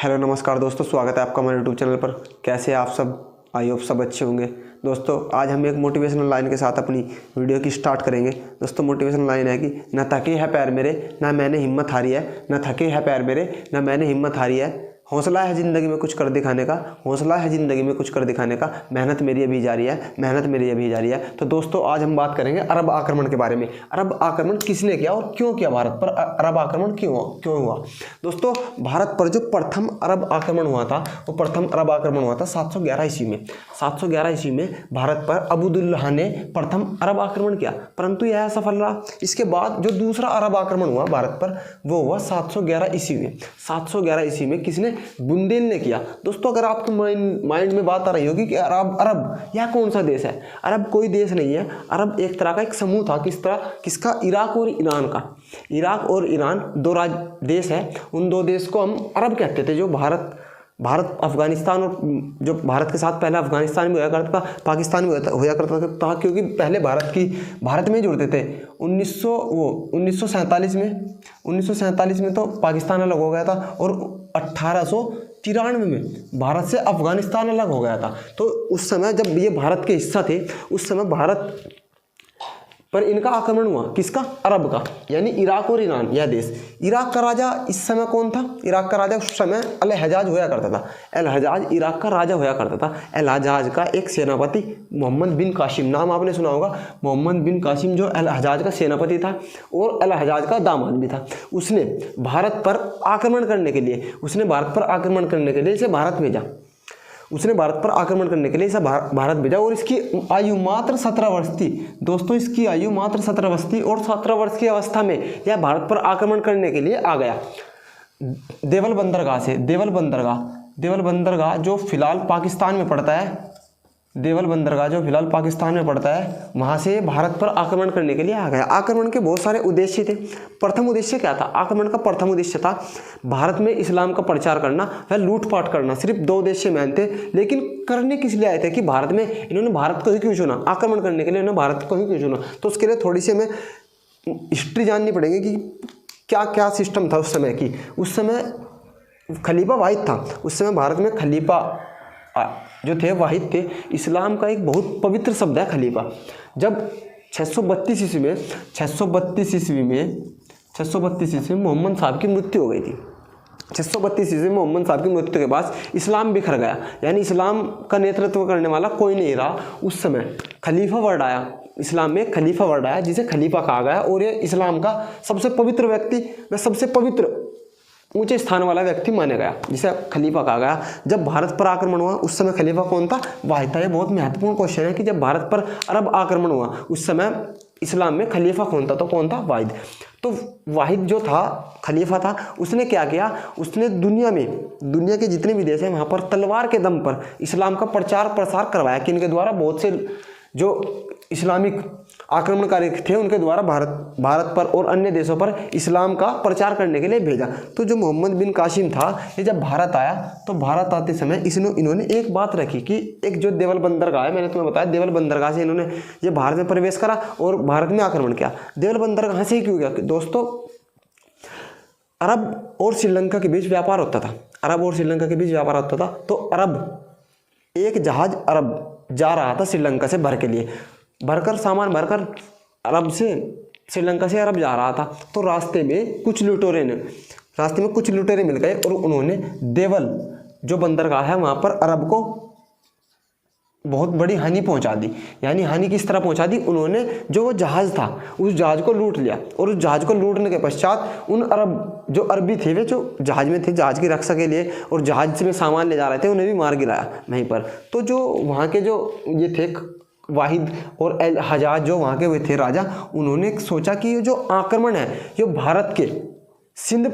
Hello नमस्कार दोस्तों, स्वागत है आपका हमारे यूट्यूब चैनल पर। कैसे हैं आप सब? आई होप सब अच्छे होंगे। दोस्तों आज हम एक मोटिवेशनल लाइन के साथ अपनी वीडियो की स्टार्ट करेंगे। दोस्तों मोटिवेशनल लाइन है कि न थके हैं पैर मेरे, ना मैंने हिम्मत हारी है। न थके हैं पैर मेरे, ना मैंने हिम्मत हारी है। हौसला है ज़िंदगी में कुछ कर दिखाने का, हौसला है ज़िंदगी में कुछ कर दिखाने का। मेहनत मेरी अभी जारी है, मेहनत मेरी अभी जारी है। तो दोस्तों आज हम बात करेंगे अरब आक्रमण के बारे में। अरब आक्रमण किसने किया और क्यों किया? भारत पर अरब आक्रमण क्यों हुआ? दोस्तों भारत पर जो प्रथम अरब आक्रमण हुआ था, वो प्रथम अरब आक्रमण हुआ था 711 ईस्वी में। 711 ईस्वी में भारत पर अब्दुल्लाह ने प्रथम अरब आक्रमण किया, परंतु यह असफल रहा। इसके बाद जो दूसरा अरब आक्रमण हुआ भारत पर, वो हुआ 711 ईस्वी में। 711 ईस्वी में किसने? बुंदेल ने किया। दोस्तों अगर आपके माइंड में बात आ रही होगी कि अरब यह कौन सा देश है? अरब कोई देश नहीं है। अरब एक तरह का एक समूह था। किसका? इराक और ईरान का। इराक और ईरान दो देश है। उन दो देश को हम अरब कहते थे। जो भारत अफगानिस्तान, और जो भारत के साथ पहले अफगानिस्तान में हुआ करता था, पाकिस्तान में होया करता था, क्योंकि पहले भारत में जुड़ते थे। 1947 में तो पाकिस्तान अलग हो गया था, और 1893 में भारत से अफगानिस्तान अलग हो गया था। तो उस समय जब ये भारत के हिस्सा थे, उस समय भारत पर इनका आक्रमण हुआ। किसका? अरब का, यानी इराक और ईरान, यह देश। इराक का राजा इस समय कौन था? इराक का राजा उस समय अल हजाज होया करता था। अल हजाज इराक का राजा होया करता था। अल हजाज का एक सेनापति मोहम्मद बिन कासिम, नाम आपने सुना होगा। मोहम्मद बिन कासिम जो अल हजाज का सेनापति था और अल हजाज का दामाद भी था। उसने भारत पर आक्रमण करने के लिए इसे भारत भेजा। भारत भेजा और इसकी आयु मात्र 17 वर्ष थी। दोस्तों इसकी आयु मात्र 17 वर्ष थी, और 17 वर्ष की अवस्था में यह भारत पर आक्रमण करने के लिए आ गया। देवल बंदरगाह जो फिलहाल पाकिस्तान में पड़ता है, वहाँ से भारत पर आक्रमण करने के लिए आ गया। आक्रमण के बहुत सारे उद्देश्य थे। प्रथम उद्देश्य क्या था? आक्रमण का प्रथम उद्देश्य था भारत में इस्लाम का प्रचार करना, वह लूटपाट करना। सिर्फ दो उद्देश्य मेन थे, लेकिन करने किस लिए आए थे? कि भारत में इन्होंने भारत को ही क्यों चुना? आक्रमण करने के लिए इन्होंने भारत को ही क्यों चुना? तो उसके लिए थोड़ी सी हमें हिस्ट्री जाननी पड़ेगी कि क्या क्या सिस्टम था उस समय की। उस समय खलीफा वाहिद था। उस समय भारत में खलीफा जो थे वाहिद थे। इस्लाम का एक बहुत पवित्र शब्द है खलीफा। जब 632 ईस्वी में मोहम्मद साहब की मृत्यु हो गई थी। 632 ईस्वी में मोहम्मद साहब की मृत्यु के बाद इस्लाम बिखर गया, यानी इस्लाम का नेतृत्व करने वाला कोई नहीं रहा। उस समय खलीफा वर्ड आया, इस्लाम में खलीफा वर्ड आया, जिसे खलीफा कहा गया। और ये इस्लाम का सबसे पवित्र व्यक्ति, वह सबसे पवित्र ऊंचे स्थान वाला व्यक्ति माना गया, जिसे खलीफा कहा गया। जब भारत पर आक्रमण हुआ उस समय खलीफा कौन था? वाहिद था। ये बहुत महत्वपूर्ण क्वेश्चन है कि जब भारत पर अरब आक्रमण हुआ उस समय इस्लाम में खलीफा कौन था? तो कौन था? वाहिद। तो वाहिद जो था, खलीफा था, उसने क्या किया? उसने दुनिया के जितने भी देश हैं वहाँ पर तलवार के दम पर इस्लाम का प्रचार प्रसार करवाया। कि इनके द्वारा बहुत से जो इस्लामिक आक्रमणकारी थे उनके द्वारा भारत पर और अन्य देशों पर इस्लाम का प्रचार करने के लिए भेजा। तो जो मोहम्मद बिन कासिम था, ये जब भारत आया तो भारत आते समय इन्होंने एक बात रखी कि एक जो देवल बंदरगाह है, मैंने तुम्हें बताया, देवल बंदरगाह से इन्होंने ये भारत में प्रवेश करा और भारत में आक्रमण किया। देवल बंदरगाह से ही क्यों किया? दोस्तों अरब और श्रीलंका के बीच व्यापार होता था। तो एक जहाज अरब जा रहा था श्रीलंका से सामान भरकर अरब से श्रीलंका से अरब जा रहा था। तो रास्ते में कुछ लुटेरे मिल गए और उन्होंने देवल जो बंदरगाह है वहाँ पर अरब को बहुत बड़ी हानि पहुंचा दी। यानी हानि किस तरह पहुंचा दी? उन्होंने जो वो जहाज था उस जहाज को लूट लिया, और उस जहाज को लूटने के पश्चात उन अरबी थे, वे जो जहाज में थे, जहाज की रक्षा के लिए और जहाज में सामान ले जा रहे थे, उन्हें भी मार गिराया वहीं पर। तो जो वहाँ के जो ये थे वाहिद और अल हजाज, जो वहाँ के वे थे राजा, उन्होंने सोचा कि ये जो आक्रमण है ये भारत के सिंध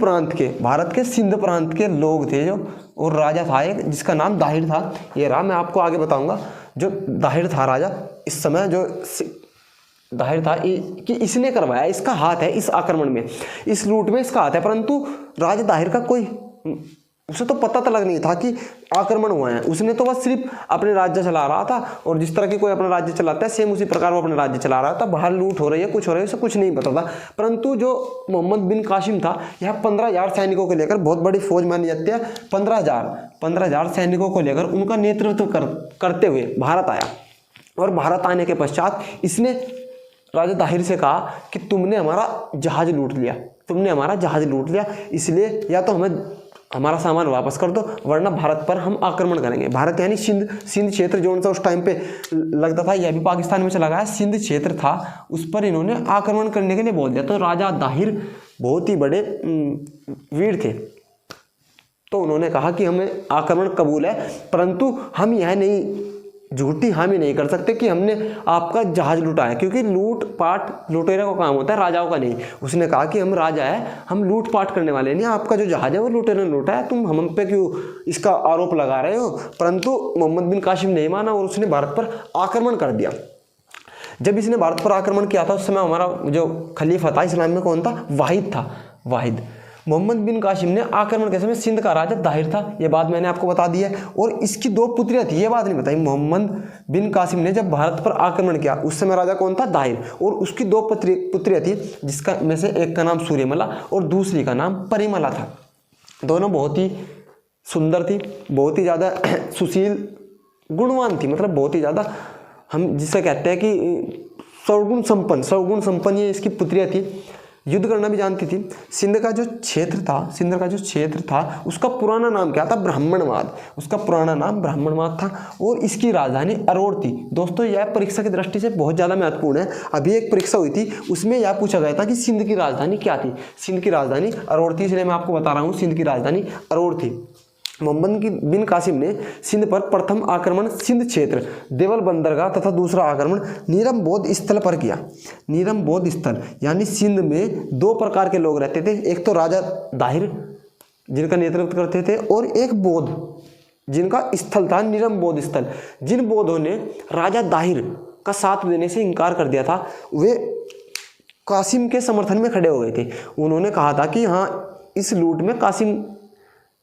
प्रांत के लोग थे जो, और राजा था एक जिसका नाम दाहिर था। ये रहा, मैं आपको आगे बताऊंगा। जो दाहिर था राजा, इस समय जो दाहिर था कि इसने करवाया, इसका हाथ है इस आक्रमण में, इस लूट में इसका हाथ है। परंतु राजा दाहिर का कोई उसे तो पता तक नहीं था कि आक्रमण हुआ है। उसने तो बस सिर्फ अपने राज्य चला रहा था, और जिस तरह की कोई अपना राज्य चलाता है सेम उसी प्रकार वो अपने राज्य चला रहा था। बाहर लूट हो रही है, कुछ हो रहा है, उसे कुछ नहीं पता था। परंतु जो मोहम्मद बिन कासिम था, यह 15,000 सैनिकों को लेकर, बहुत बड़ी फौज मानी जाती है, 15,000 सैनिकों को लेकर उनका नेतृत्व करते हुए भारत आया। और भारत आने के पश्चात इसने राजा दाहिर से कहा कि तुमने हमारा जहाज लूट लिया, इसलिए या तो हमें हमारा सामान वापस कर दो, वरना भारत पर हम आक्रमण करेंगे। भारत यानी सिंध क्षेत्र जो उनसा उस टाइम पे लगता था, यह भी पाकिस्तान में चला गया, सिंध क्षेत्र था, उस पर इन्होंने आक्रमण करने के लिए बोल दिया। तो राजा दाहिर बहुत ही बड़े वीर थे, तो उन्होंने कहा कि हमें आक्रमण कबूल है, परंतु हम यह नहीं झूठी हामी नहीं कर सकते कि हमने आपका जहाज लूटा है, क्योंकि लूटपाट लुटेरे का काम होता है, राजाओं का नहीं। उसने कहा कि हम राजा है, हम लूटपाट करने वाले नहीं, आपका जो जहाज है वो लुटेरे ने लूटा है, तुम हम पे क्यों इसका आरोप लगा रहे हो। परंतु मोहम्मद बिन कासिम नहीं माना और उसने भारत पर आक्रमण कर दिया। जब इसने भारत पर आक्रमण किया था, उस समय हमारा जो खलीफा था इस्लाम में कौन था, वाहिद था, वाहिद। मोहम्मद बिन कासिम ने आक्रमण के समय सिंध का राजा दाहिर था, ये बात मैंने आपको बता दी है। और इसकी 2 पुत्रियां थी, ये बात नहीं बताई। मोहम्मद बिन कासिम ने जब भारत पर आक्रमण किया उस समय राजा कौन था, दाहिर, और उसकी 2 पुत्रियां थी, जिसका में से एक का नाम सूर्यमला और दूसरी का नाम परिमला था। दोनों बहुत ही सुंदर थी, बहुत ही ज़्यादा सुशील गुणवान थी, मतलब बहुत ही ज़्यादा, हम जिसे कहते हैं कि सर्वगुण संपन्न ये इसकी पुत्रियां थी। युद्ध करना भी जानती थी। सिंध का जो क्षेत्र था उसका पुराना नाम क्या था, ब्राह्मणवाद, उसका पुराना नाम ब्राह्मणवाद था, और इसकी राजधानी अरोड़ थी। दोस्तों यह परीक्षा की दृष्टि से बहुत ज़्यादा महत्वपूर्ण है। अभी एक परीक्षा हुई थी, उसमें यह पूछा गया था कि सिंध की राजधानी क्या थी। सिंध की राजधानी अरोड़ थी, इसलिए मैं आपको बता रहा हूँ, सिंध की राजधानी अरोड़ थी। मोहम्मद बिन कासिम ने सिंध पर प्रथम आक्रमण सिंध क्षेत्र देवल बंदरगाह तथा दूसरा आक्रमण नीरम बौद्ध स्थल पर किया। नीरम बौद्ध स्थल यानी सिंध में 2 प्रकार के लोग रहते थे, एक तो राजा दाहिर जिनका नेतृत्व करते थे, और एक बौद्ध जिनका स्थल था नीरम बौद्ध स्थल। जिन बौद्धों ने राजा दाहिर का साथ देने से इनकार कर दिया था, वे कासिम के समर्थन में खड़े हो गए थे। उन्होंने कहा था कि हाँ, इस लूट में कासिम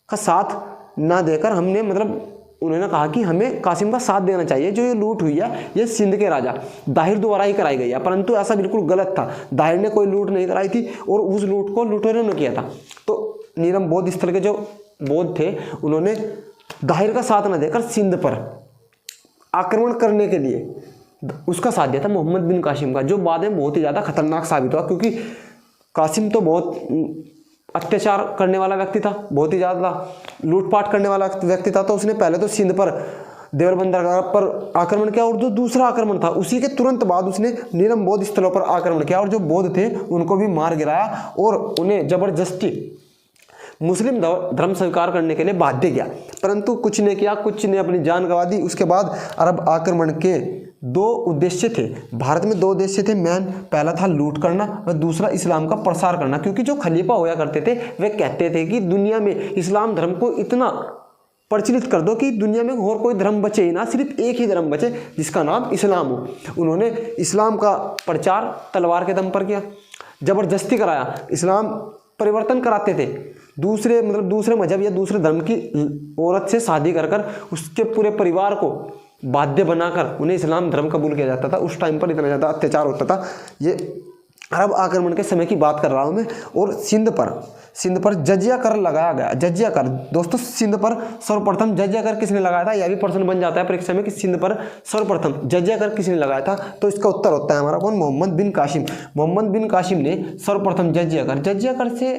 का साथ ना देकर हमने, मतलब उन्होंने कहा कि हमें कासिम का साथ देना चाहिए, जो ये लूट हुई है ये सिंध के राजा दाहिर द्वारा ही कराई गई है। परंतु ऐसा बिल्कुल गलत था, दाहिर ने कोई लूट नहीं कराई थी और उस लूट को लुटेरों ने किया था। तो नीरम बौद्ध स्थल के जो बौद्ध थे उन्होंने दाहिर का साथ न देकर सिंध पर आक्रमण करने के लिए उसका साथ दिया था मोहम्मद बिन कासिम का, जो बाद में बहुत ही ज़्यादा खतरनाक साबित हुआ, क्योंकि कासिम तो बहुत अत्याचार करने वाला व्यक्ति था, बहुत ही ज़्यादा लूटपाट करने वाला व्यक्ति था। तो उसने पहले तो सिंध पर देवर बंदरगाह पर आक्रमण किया, और जो दूसरा आक्रमण था उसी के तुरंत बाद उसने नीरम बौद्ध स्थलों पर आक्रमण किया, और जो बौद्ध थे उनको भी मार गिराया और उन्हें जबरदस्ती मुस्लिम धर्म स्वीकार करने के लिए बाध्य किया। परंतु कुछ ने किया, कुछ ने अपनी जान गंवा दी। उसके बाद अरब आक्रमण के 2 उद्देश्य थे, भारत में 2 उद्देश्य थे मेन। पहला था लूट करना और दूसरा इस्लाम का प्रसार करना, क्योंकि जो खलीफा होया करते थे वे कहते थे कि दुनिया में इस्लाम धर्म को इतना प्रचलित कर दो कि दुनिया में और कोई धर्म बचे ही ना, सिर्फ एक ही धर्म बचे जिसका नाम इस्लाम हो। उन्होंने इस्लाम का प्रचार तलवार के दम पर किया, जबरदस्ती कराया, इस्लाम परिवर्तन कराते थे, दूसरे मजहब या दूसरे धर्म की औरत से शादी कर उसके पूरे परिवार को बाध्य बनाकर उन्हें इस्लाम धर्म कबूल किया जाता था। उस टाइम पर इतना ज़्यादा अत्याचार होता था। ये अरब आक्रमण के समय की बात कर रहा हूँ मैं। और सिंध पर जजिया कर लगाया गया। जजिया कर दोस्तों, सिंध पर सर्वप्रथम जजिया कर किसने लगाया था, यह भी प्रश्न बन जाता है परीक्षा में कि सिंध पर सर्वप्रथम जजिया कर किसने लगाया था। तो इसका उत्तर होता है हमारा कौन, मोहम्मद बिन कासिम। मोहम्मद बिन कासिम ने सर्वप्रथम जजिया कर से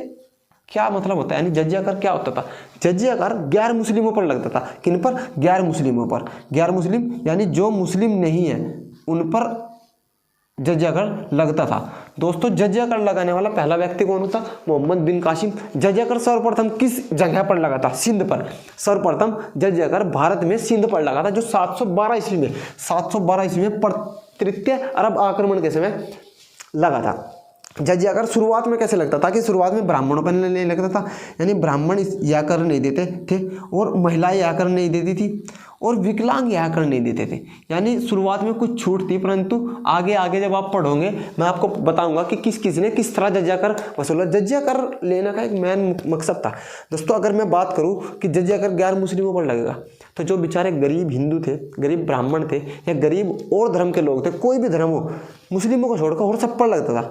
क्या मतलब होता है, यानी जजिया कर क्या होता था। जजिया कर गैर मुस्लिमों पर लगता था। किन पर, गैर मुस्लिमों पर। गैर मुस्लिम यानी जो मुस्लिम नहीं है उन पर जजिया कर लगता था। दोस्तों जजिया कर लगाने वाला पहला व्यक्ति कौन होता, मोहम्मद बिन कासिम। जजिया कर सर्वप्रथम किस जगह पर लगा था, सिंध पर। सर्वप्रथम जजिया कर भारत में सिंध पर लगा था, जो 712 ईस्वी में तृतीय अरब आक्रमण के समय लगा था। जजिया कर शुरुआत में कैसे लगता था कि शुरुआत में ब्राह्मणों पर नहीं लगता था, यानी ब्राह्मण या कर नहीं देते थे और महिलाएं या कर नहीं देती थी। और विकलांग यह कर नहीं देते थे। यानी शुरुआत में कुछ छूट थी, परंतु आगे आगे जब आप पढ़ोगे मैं आपको बताऊंगा कि किस किस ने किस तरह जजिया कर वसूला। जजिया कर लेने का एक मेन मकसद था दोस्तों। अगर मैं बात करूं कि जजिया कर गैर मुस्लिमों पर लगेगा, तो जो बेचारे गरीब हिंदू थे, गरीब ब्राह्मण थे या गरीब और धर्म के लोग थे, कोई भी धर्म हो, मुस्लिमों को छोड़कर और सब पर लगता था।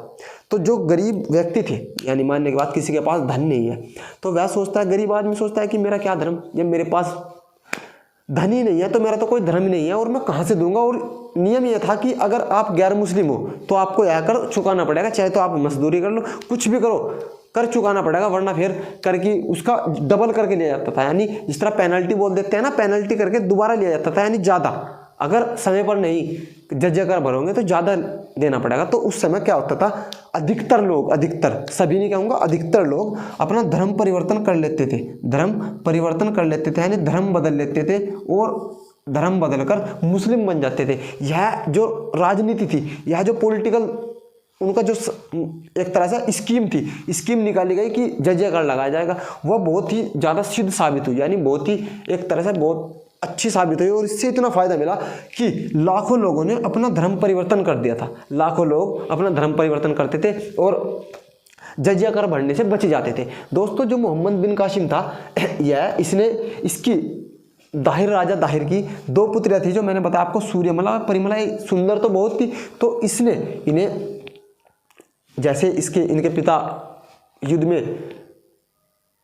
तो जो गरीब व्यक्ति थे, यानी मानने के बाद किसी के पास धन नहीं है, तो वह सोचता है, गरीब आदमी सोचता है कि मेरा क्या धर्म, जब मेरे पास धन ही नहीं है तो मेरा तो कोई धर्म ही नहीं है और मैं कहाँ से दूंगा। और नियम यह था कि अगर आप गैर मुस्लिम हो तो आपको यह कर चुकाना पड़ेगा, चाहे तो आप मजदूरी कर लो, कुछ भी करो, कर चुकाना पड़ेगा, वरना फिर कर की उसका डबल करके लिया जाता था। यानी जिस तरह पेनल्टी बोल देते हैं ना, पेनल्टी करके दोबारा लिया जाता था, यानी ज़्यादा। अगर समय पर नहीं जजिया कर भरोगे तो ज़्यादा देना पड़ेगा। तो उस समय क्या होता था, अधिकतर लोग, अधिकतर, सभी नहीं कहूँगा, अधिकतर लोग अपना धर्म परिवर्तन कर लेते थे, धर्म परिवर्तन कर लेते थे, यानी धर्म बदल लेते थे और धर्म बदलकर मुस्लिम बन जाते थे। यह जो राजनीति थी, यह जो पॉलिटिकल उनका जो एक तरह से स्कीम निकाली गई कि जजिया कर लगाया जाएगा, वह बहुत ही ज़्यादा सिद्ध साबित हुई, यानी बहुत ही एक तरह से बहुत अच्छी साबित हुई। और इससे इतना फायदा मिला कि लाखों लोगों ने अपना धर्म परिवर्तन कर दिया था, लाखों लोग अपना धर्म परिवर्तन करते थे और जजिया कर भरने से बच जाते थे। दोस्तों जो मोहम्मद बिन कासिम था, इसकी दाहिर, राजा दाहिर की 2 पुत्रियां थी, जो मैंने बताया आपको, सूर्यमला, परिमला। सुंदर तो बहुत थी, तो इसने इन्हें, जैसे इनके पिता युद्ध में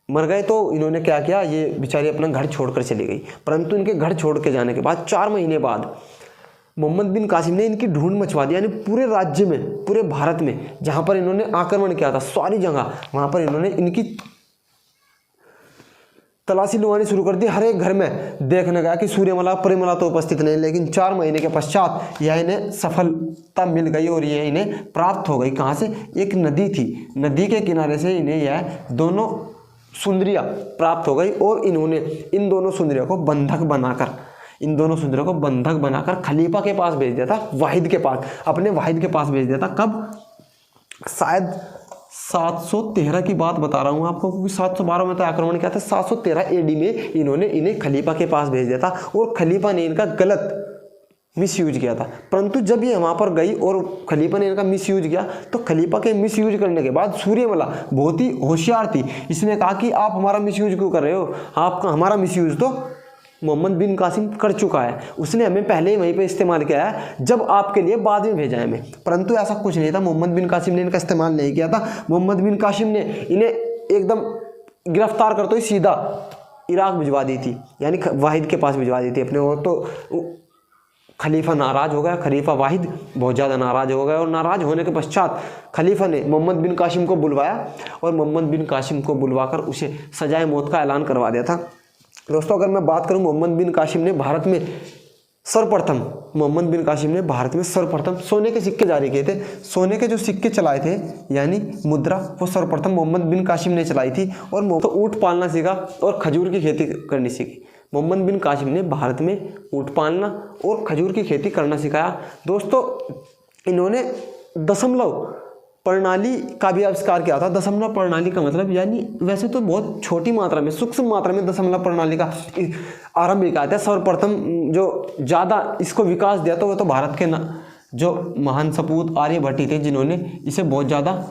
मर गए तो इन्होंने क्या किया, ये बेचारी अपना घर छोड़कर चली गई। परंतु इनके घर छोड़ के जाने के बाद 4 महीने बाद मोहम्मद बिन कासिम ने इनकी ढूंढ मचवा दी, यानी पूरे राज्य में, पूरे भारत में जहाँ पर इन्होंने आक्रमण किया था, सारी जगह वहाँ पर इन्होंने इनकी तलाशी लुआनी शुरू कर दी। हर एक घर में देखने गया कि सूर्यमला, परिमला तो उपस्थित नहीं, लेकिन 4 महीने के पश्चात यह इन्हें सफलता मिल गई और यह इन्हें प्राप्त हो गई। कहाँ से, एक नदी थी, नदी के किनारे से इन्हें यह दोनों सुंदरियाँ प्राप्त हो गई और इन्होंने इन दोनों सुंदरियों को बंधक बनाकर खलीफा के पास भेज दिया था, वाहिद के पास, अपने वाहिद के पास भेज दिया था। कब, शायद 713 की बात बता रहा हूँ आपको, क्योंकि 712 में तो आक्रमण किया था, 713 AD में इन्होंने इन्हें खलीफा के पास भेज दिया था और खलीफा ने इनका गलत मिसयूज किया था। परंतु जब ये वहाँ पर गई और खलीफा ने इनका मिसयूज किया, तो खलीफा के मिसयूज करने के बाद सूर्यमला बहुत ही होशियार थी, इसने कहा कि आप हमारा मिसयूज क्यों कर रहे हो, आपका हमारा मिसयूज तो मोहम्मद बिन कासिम कर चुका है, उसने हमें पहले ही वहीं पे इस्तेमाल किया है, जब आपके लिए बाद में भेजा है हमें। परंतु ऐसा कुछ नहीं था, मोहम्मद बिन कासिम ने इनका इस्तेमाल नहीं किया था। मोहम्मद बिन कासिम ने इन्हें एकदम गिरफ्तार करते हुए सीधा इराक भिजवा दी थी, यानी वाहिद के पास भिजवा दी थी अपने। और तो खलीफा नाराज़ हो गया, खलीफा वाहिद बहुत ज़्यादा नाराज़ हो गया और नाराज़ होने के पश्चात खलीफा ने मोहम्मद बिन कासिम को बुलवाया और मोहम्मद बिन कासिम को बुलवाकर उसे सजाए मौत का ऐलान करवा दिया था। दोस्तों अगर मैं बात करूं, मोहम्मद बिन कासिम ने भारत में सर्वप्रथम सोने के सिक्के जारी किए थे। सोने के जो सिक्के चलाए थे, यानी मुद्रा, वो सर्वप्रथम मोहम्मद बिन कासिम ने चलाई थी। और तो ऊँट पालना सीखा और खजूर की खेती करनी सीखी। मोहम्मद बिन कासिम ने भारत में ऊँट पालना और खजूर की खेती करना सिखाया। दोस्तों इन्होंने दशमलव प्रणाली का भी आविष्कार किया था। दशमलव प्रणाली का मतलब, यानी वैसे तो बहुत छोटी मात्रा में, सूक्ष्म मात्रा में दशमलव प्रणाली का आरंभ किया था। सर्वप्रथम जो ज़्यादा इसको विकास दिया तो वो तो भारत के जो महान सपूत आर्यभट्ट थे, जिन्होंने इसे बहुत ज़्यादा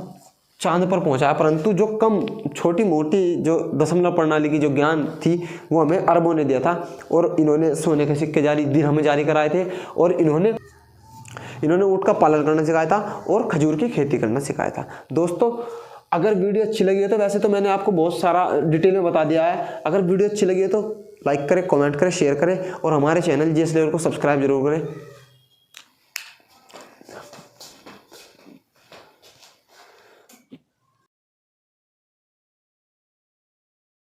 चांद पर पहुंचाया। परंतु जो कम छोटी मोटी जो दशमलव प्रणाली की जो ज्ञान थी वो हमें अरबों ने दिया था। और इन्होंने सोने के सिक्के दिरहम जारी कराए थे और इन्होंने ऊँट का पालन करना सिखाया था और खजूर की खेती करना सिखाया था। दोस्तों अगर वीडियो अच्छी लगी है तो, वैसे तो मैंने आपको बहुत सारा डिटेल में बता दिया है, अगर वीडियो अच्छी लगी है तो लाइक करें, कमेंट करें, शेयर करें और हमारे चैनल GS लेवल को सब्सक्राइब जरूर करें।